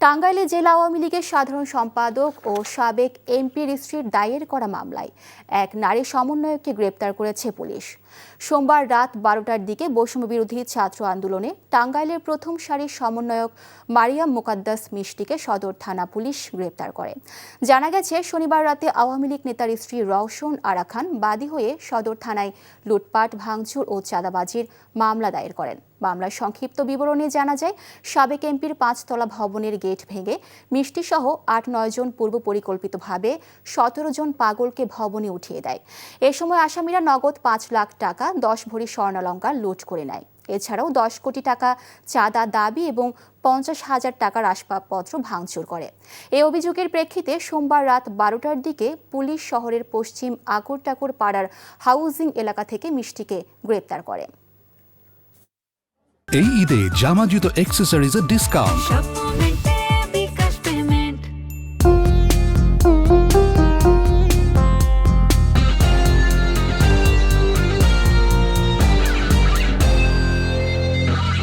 টাঙ্গাইলে জেলা আওয়ামী লীগের সাধারণ সম্পাদক ও সাবেক এমপির স্ত্রীর দায়ের করা মামলায় এক নারী সমন্বয়ককে গ্রেপ্তার করেছে পুলিশ। সোমবার রাত 12টার দিকে বৈষম্যবিরোধী ছাত্র আন্দোলনে টাঙ্গাইলের প্রথম সারির সমন্বয়ক মারিয়াম মোকাদ্দাস মিষ্টিকে সদর থানা পুলিশ গ্রেপ্তার করে। জানা গেছে, শনিবার রাতে আওয়ামী লীগ নেতার স্ত্রী রওশন আরা খান বাদী হয়ে সদর থানায় লুটপাট, ভাঙচুর ও চাঁদাবাজির মামলা দায়ের করেন। মামলার সংক্ষিপ্ত বিবরণে জানা যায়, সাবেক এমপির 5তলা ভবনের গেট ভেঙে মিষ্টিসহ 8-9 জন পূর্ব পরিকল্পিতভাবে 17 জন পাগলকে ভবনে উঠিয়ে দেয়। এ সময় আসামিরা নগদ 5 লাখ টাকা, 10 ভরি স্বর্ণালংকার লুট করে নেয়। এছাড়াও 10 কোটি টাকা চাঁদা দাবি এবং 50,000 টাকার আসবাবপত্র ভাঙচুর করে। এই অভিযোগের প্রেক্ষিতে সোমবার রাত 12টার দিকে পুলিশ শহরের পশ্চিম আকরটাকুর পাড়ার হাউজিং এলাকা থেকে মিষ্টিকে গ্রেপ্তার করে। এই ঈদে জামা জুতো অ্যাক্সেসরিজের ডিসকাউন্ট।